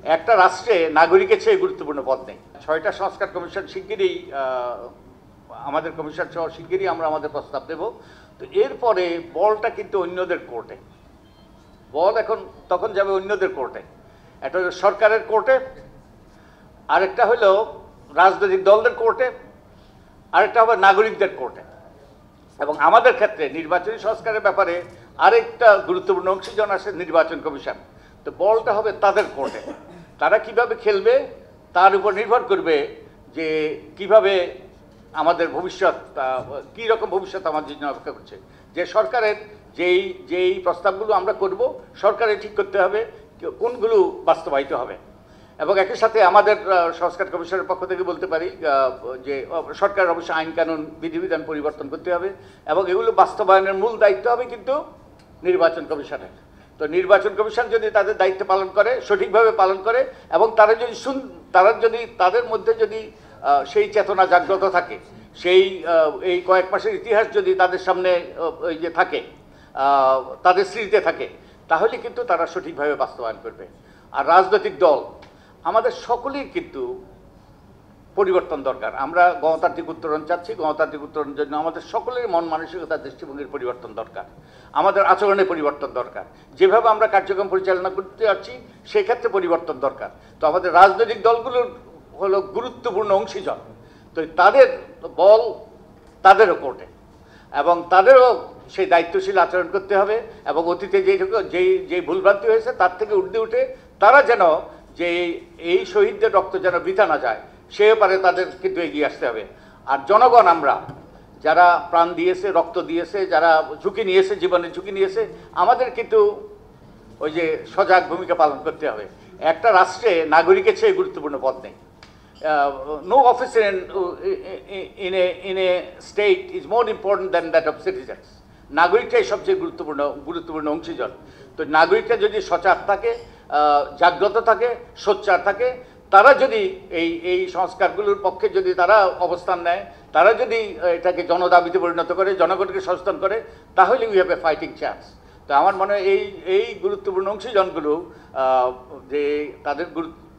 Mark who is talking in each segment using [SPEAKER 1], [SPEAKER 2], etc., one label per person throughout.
[SPEAKER 1] একটা রাষ্ট্রে নাগরিকের চেয়ে গুরুত্বপূর্ণ পদ নেই। 6টা সংস্কার কমিশন শিগগিরই আমাদের কমিশন সহ শিগগিরই আমরা আমাদের প্রস্তাব দেব। তো এরপরে বলটা কিন্তু অন্যদের কোর্টে, বল এখন তখন যাবে অন্যদের কোর্টে। একটা হলো সরকারের কোর্টে, আরেকটা হলো রাজনৈতিক দলদের কোর্টে, আরেকটা হবে নাগরিকদের কোর্টে। এবং আমাদের ক্ষেত্রে নির্বাচনী সংস্কারের ব্যাপারে আরেকটা গুরুত্বপূর্ণ অংশীজন আসে নির্বাচন কমিশন। তো বলটা হবে তাদের কোর্টে। তারা কিভাবে খেলবে তার উপর নির্ভর করবে যে কিভাবে আমাদের ভবিষ্যৎ, কী রকম ভবিষ্যৎ আমাদের জন্য অপেক্ষা করছে। যে সরকারের যেই প্রস্তাবগুলো আমরা করব সরকারে ঠিক করতে হবে কোনগুলো বাস্তবায়িত হবে। এবং একই সাথে আমাদের সংস্কার কমিশনের পক্ষ থেকে বলতে পারি যে সরকার অবশ্যই আইন কানুন বিধিবিধান পরিবর্তন করতে হবে এবং এগুলো বাস্তবায়নের মূল দায়িত্ব হবে কিন্তু নির্বাচন কমিশনের। তো নির্বাচন কমিশন যদি তাদের দায়িত্ব পালন করে, সঠিকভাবে পালন করে এবং তারা যদি তাদের মধ্যে যদি সেই চেতনা জাগ্রত থাকে, এই কয়েক মাসের ইতিহাস যদি তাদের সামনে ওই যে থাকে, তাদের স্মৃতিতে থাকে, তাহলে কিন্তু তারা সঠিকভাবে বাস্তবায়ন করবে। আর রাজনৈতিক দল আমাদের সকলেই কিন্তু পরিবর্তন দরকার। আমরা গণতান্ত্রিক উত্তরণ চাচ্ছি, গণতান্ত্রিক উত্তরণের জন্য আমাদের সকলের মন মানসিকতা দৃষ্টিভঙ্গির পরিবর্তন দরকার, আমাদের আচরণে পরিবর্তন দরকার, যেভাবে আমরা কার্যক্রম পরিচালনা করতে যাচ্ছি সেক্ষেত্রে পরিবর্তন দরকার। তো আমাদের রাজনৈতিক দলগুলোর হলো গুরুত্বপূর্ণ অংশীজন। তো তাদের বল তাদেরও কোর্টে এবং তাদেরও সেই দায়িত্বশীল আচরণ করতে হবে এবং অতীতে যেই ভুলভ্রান্তি হয়েছে তার থেকে উঠে তারা যেন যে এই শহীদদের রক্ত যেন বৃথা না যায় সে ব্যাপারে তাদের কিন্তু এগিয়ে আসতে হবে। আর জনগণ আমরা যারা প্রাণ দিয়েছে, রক্ত দিয়েছে, যারা ঝুঁকি নিয়েছে, জীবনের ঝুঁকি নিয়েছে, আমাদের কিন্তু ওই যে সজাগ ভূমিকা পালন করতে হবে। একটা রাষ্ট্রে নাগরিকের চেয়ে গুরুত্বপূর্ণ পদ নেই। No officer in a state is more important than that of citizens. নাগরিকটাই সবচেয়ে গুরুত্বপূর্ণ অংশীজন। তো নাগরিকটা যদি সজাগ থাকে, জাগ্রত থাকে, সোচ্চার থাকে, তারা যদি এই সংস্কারগুলোর পক্ষে যদি তারা অবস্থান নেয়, তারা যদি এটাকে জনদাবিতে পরিণত করে, জনগণকে সচেতন করে, তাহলে we have a fighting chance. তো আমার মনে হয় এই গুরুত্বপূর্ণ অংশীজনগুলো যে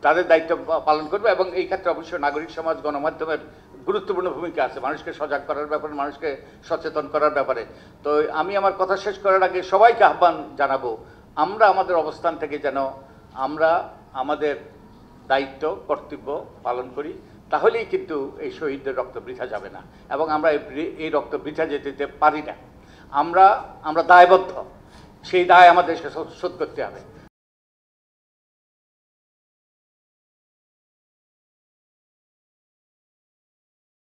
[SPEAKER 1] তাদের দায়িত্ব পালন করবে এবং এই ক্ষেত্রে অবশ্যই নাগরিক সমাজ, গণমাধ্যমের গুরুত্বপূর্ণ ভূমিকা আছে মানুষকে সজাগ করার ব্যাপারে, মানুষকে সচেতন করার ব্যাপারে। তো আমি আমার কথা শেষ করার আগে সবাইকে আহ্বান জানাবো, আমরা আমাদের অবস্থান থেকে যেন আমরা আমাদের দায়িত্ব কর্তব্য পালন করি, তাহলেই কিন্তু এই শহীদদের রক্ত বৃথা যাবে না এবং আমরা এই রক্ত বৃথা যেতে দিতে পারি না। আমরা দায়বদ্ধ, সেই দায় আমাদেরকে শোধ করতে হবে।